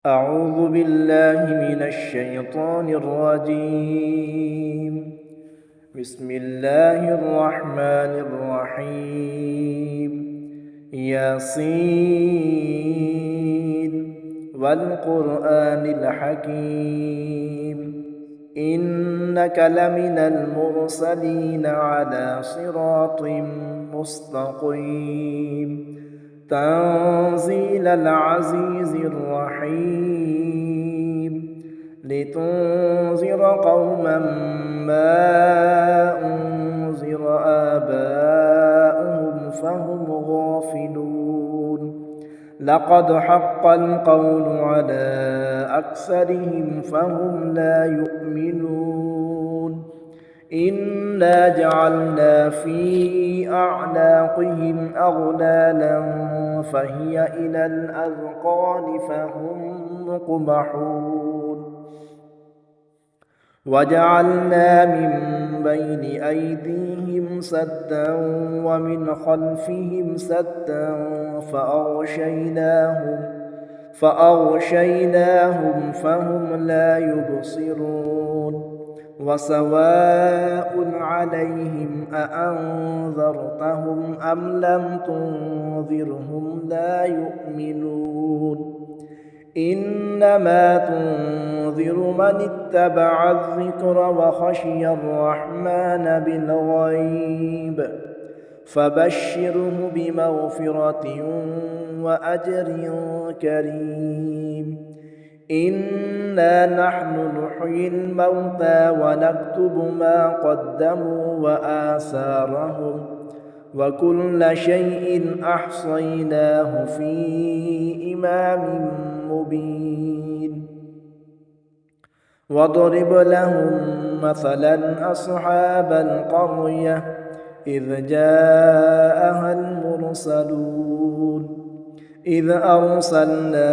أعوذ بالله من الشيطان الرجيم. بسم الله الرحمن الرحيم. ياسين والقرآن الحكيم إنك لمن المرسلين على صراط مستقيم تنزيل العزيز الرحيم لتنذر قوما ما أنذر آباؤهم فهم غافلون لقد حق القول على أكثرهم فهم لا يؤمنون إنا جعلنا في أعناقهم أغلالا فهي إلى الأذقان فهم مقمحون وجعلنا من بين أيديهم سدا ومن خلفهم سدا فأغشيناهم فهم لا يبصرون وسواء عليهم أأنذرتهم أم لم تنذرهم لا يؤمنون إنما تنذر من اتبع الذكر وخشي الرحمن بالغيب فبشره بمغفرة وأجر كريم إنا نحن نحيي الموتى ونكتب ما قدموا وآثارهم وكل شيء أحصيناه في إمام مبين واضرب لهم مثلا أصحاب القرية إذ جاءها المرسلون إذ أرسلنا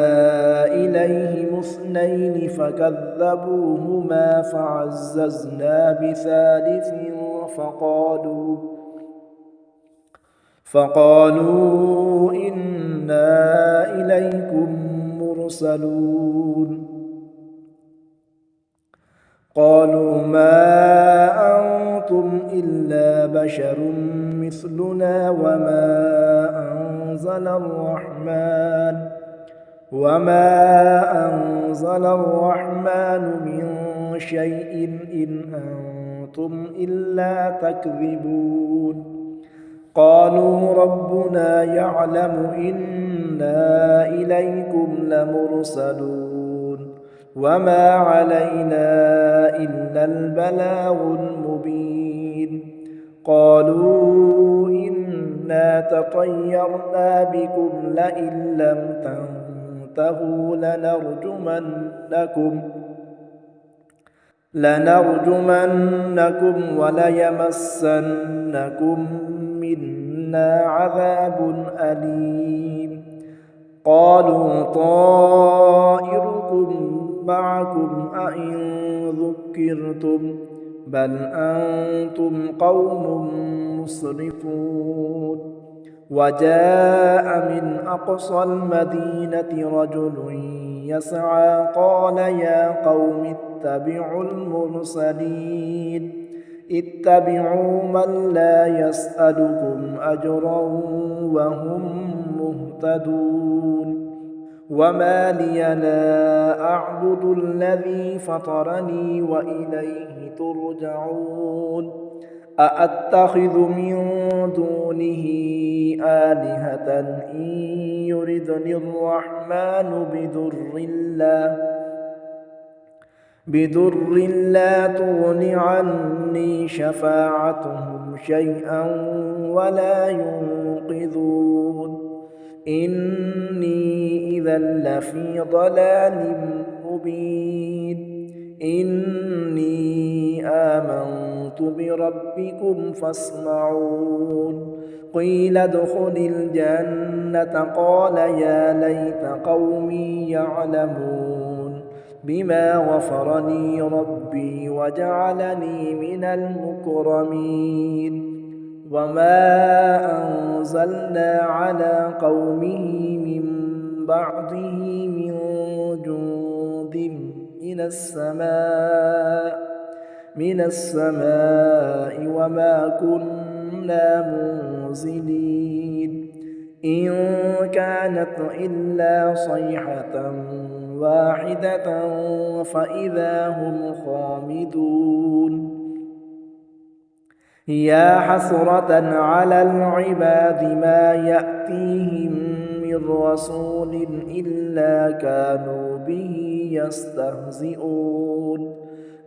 إليهم 2 فكذبوهما فعززنا بثالث فقالوا إنا إليكم مرسلون قالوا ما أنتم إلا بشر مثلنا وما أنزل الرحمن من شيء إن أنتم إلا تكذبون قالوا ربنا يعلم إنا إليكم لمرسلون وما علينا إلا البلاغ المبين قالوا إنا تطيرنا بكم لئن لم تنتهوا لنرجمنكم وليمسنكم منا عذاب أليم قالوا طائركم معكم أئن ذكرتم بل أنتم قوم مسرفون وجاء من أقصى المدينة رجل يسعى قال يا قوم اتبعوا المرسلين اتبعوا من لا يسألكم أجرا وهم مهتدون وما لي لا أعبد الذي فطرني وإليه ترجعون أأتخذ من دونه آلهة إن يردني الرحمن بضر لا تغن عني شفاعتهم شيئا ولا ينقذون إني إذا لفي ضلال مبين إني آمنت بربكم فاسمعون قيل ادخل الجنة قال يا ليت قومي يعلمون بما غفرني ربي وجعلني من المكرمين وما أنزلنا على قومه من بعده من جند من السماء وما كنا منزلين إن كانت إلا صيحة واحدة فإذا هم خامدون يا حسرة على العباد ما يأتيهم من رسول إلا كانوا به يستهزئون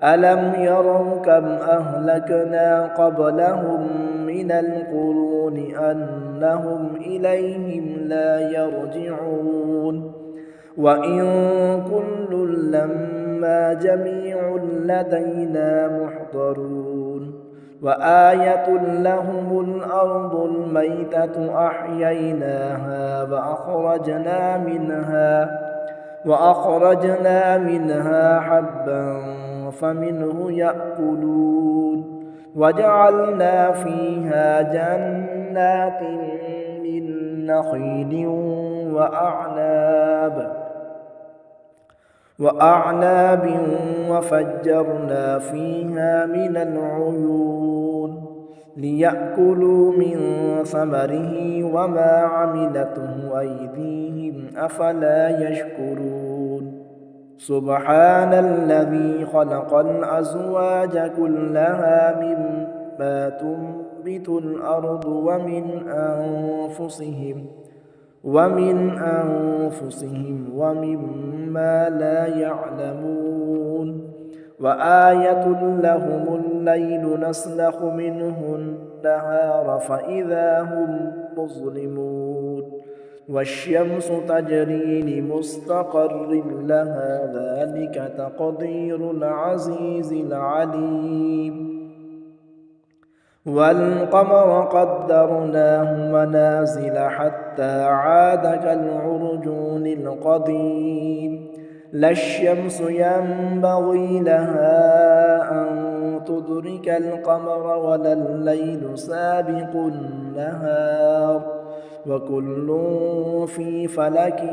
ألم يروا كم أهلكنا قبلهم من القرون أنهم إليهم لا يرجعون وإن كل لما جميع لدينا محضرون وآية لهم الأرض الميتة أحييناها وأخرجنا منها حبا فمنه يأكلون وجعلنا فيها جنات من نخيل وأعناب وفجرنا فيها من العيون ليأكلوا من ثمره وما عملته أيديهم أفلا يشكرون سبحان الذي خلق الأزواج كلها مما تنبت الأرض ومن أنفسهم ومما لا يعلمون وآية لهم الليل نسلخ منه النهار فإذا هم مظلمون والشمس تجري لمستقر لها ذلك تقدير العزيز العليم والقمر قدرناه منازل حتى عاد كالعرجون القديم لا الشمس ينبغي لها أن تدرك القمر ولا الليل سابق النهار وكل في فلك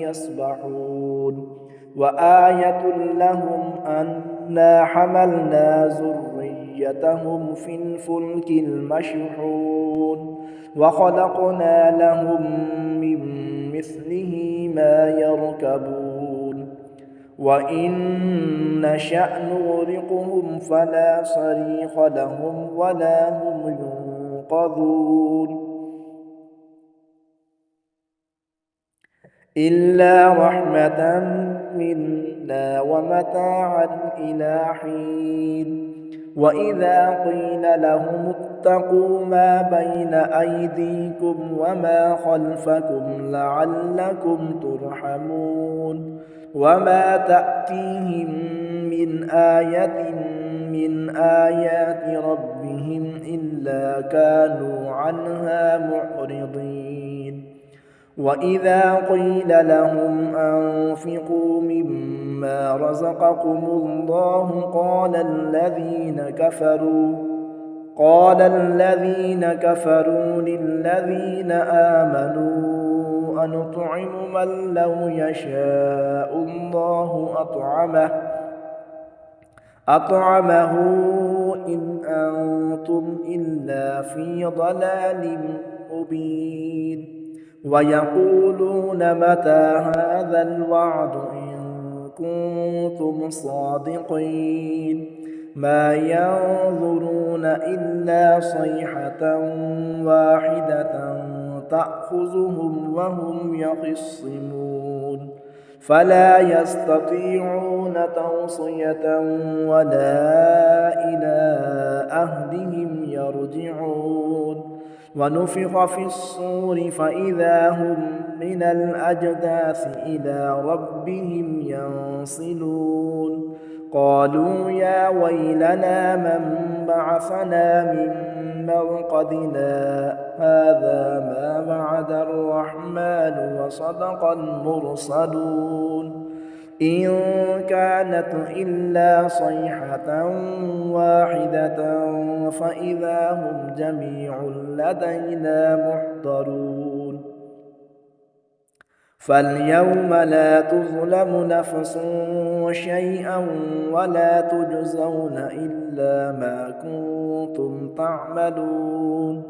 يسبحون وآية لهم أنا حملنا ذريتهم في الفلك المشحون وخلقنا لهم من مثله ما يركبون وإن نشأ نغرقهم فلا صريخ لهم ولا هم ينقذون إلا رحمة منا ومتاعا إلى حين وإذا قيل لهم اتقوا ما بين أيديكم وما خلفكم لعلكم ترحمون وما تأتيهم من آية من آيات ربهم إلا كانوا عنها معرضين وإذا قيل لهم أنفقوا مما رزقكم الله قال الذين كفروا للذين آمنوا أنطعم من لو يشاء الله أطعمه إن أنتم إلا في ضلال مبين ويقولون متى هذا الوعد إن كنتم صادقين ما ينظرون إلا صيحة واحدة تأخذهم وهم يخصمون فلا يستطيعون توصية ولا إلى أهلهم يرجعون ونفخ في الصور فإذا هم من الأجداث إلى ربهم ينصلون قالوا يا ويلنا من بعثنا من مرقدنا هذا ما وعد الرحمن وصدق المرسلون إن كانت إلا صيحة واحدة فإذا هم جميع لدينا محضرون فاليوم لا تظلم نفس شيئا ولا تجزون إلا ما كنتم تعملون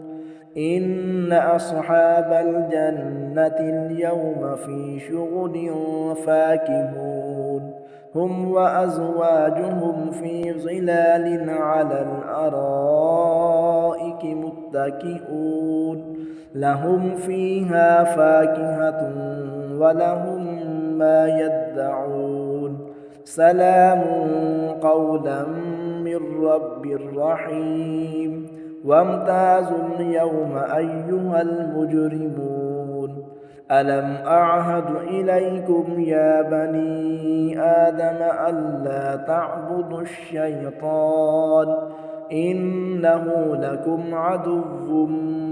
إن أصحاب الجنة اليوم في شغل فاكهون هم وأزواجهم في ظلال على الأرائك متكئون لهم فيها فاكهة ولهم ما يدعون سلام قولا من رب رحيم وامتازوا اليوم أيها المجرمون ألم أعهد إليكم يا بني آدم ألا تعبدوا الشيطان إنه لكم عدو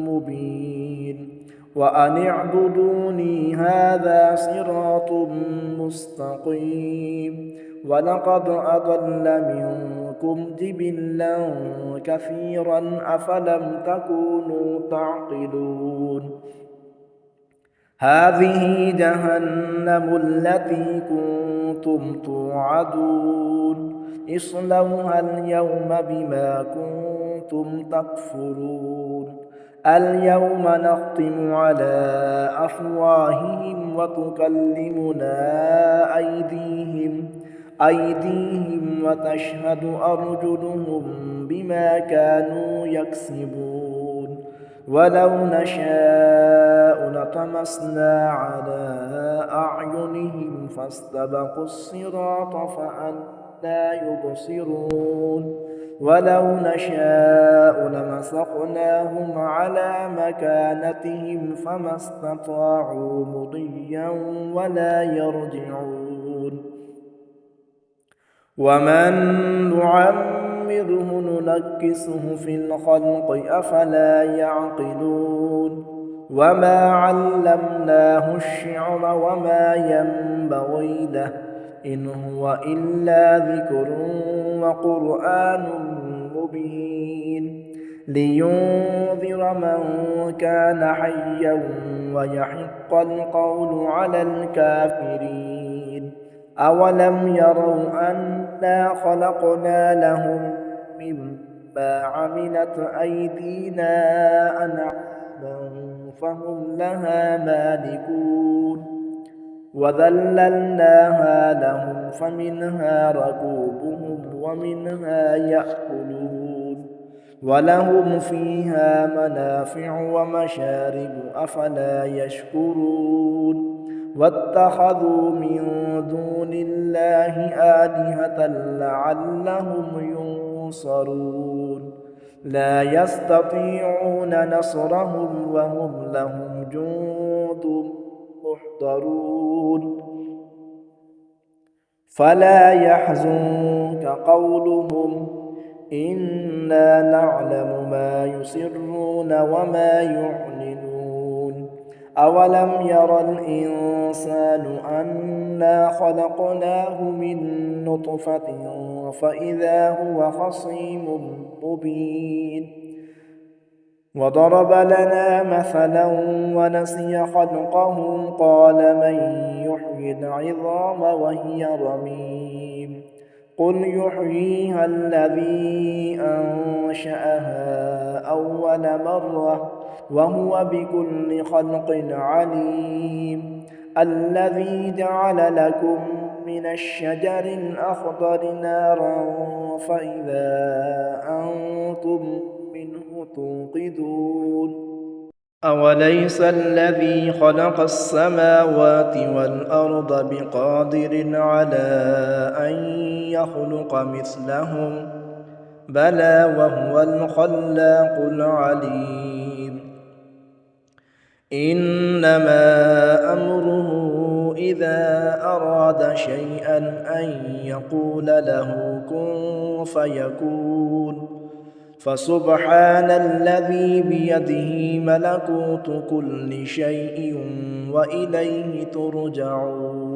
مبين وأن اعبدوني هذا صراط مستقيم ولقد أضل منكم جبلا كثيرا أفلم تكونوا تعقلون هذه جهنم التي كنتم توعدون اصلوها اليوم بما كنتم تكفرون اليوم نختم على أفواههم وتكلمنا أيديهم وتشهد أرجلهم بما كانوا يكسبون ولو نشاء لطمسنا على أعينهم فاستبقوا الصراط فأنى يبصرون ولو نشاء لمسخناهم على مكانتهم فما استطاعوا مضيا ولا يرجعون ومن نعمره ننكسه في الخلق أفلا يعقلون وما علمناه الشعر وما ينبغي له إن هو إلا ذكر وقرآن مبين لينذر من كان حيا ويحق القول على الكافرين أولم يروا أنا خلقنا لهم مما عملت أيدينا أنعاما فهم لها مالكون وذللناها لهم فمنها ركوبهم ومنها يأكلون ولهم فيها منافع ومشارب أفلا يشكرون واتخذوا من دون الله آلهة لعلهم ينصرون لا يستطيعون نصرهم وهم لهم جند محضرون فلا يحزنك قولهم إنا نعلم ما يسرون وما يعلنون أولم ير الإنسان أنا خلقناه من نطفة فإذا هو خصيم مبين وضرب لنا مثلا ونسي خلقه قال من يحيي العظام وهي رميم قل يحييها الذي أنشأها أول مرة وهو بكل خلق عليم الذي جعل لكم من الشجر الأخضر نارا فإذا أنتم منه توقدون أوليس الذي خلق السماوات والأرض بقادر على أن يخلق مثلهم بلى وهو الخلاق العليم إنما أمره إذا أراد شيئا أن يقول له كن فيكون فسبحان الذي بيده ملكوت كل شيء وإليه ترجعون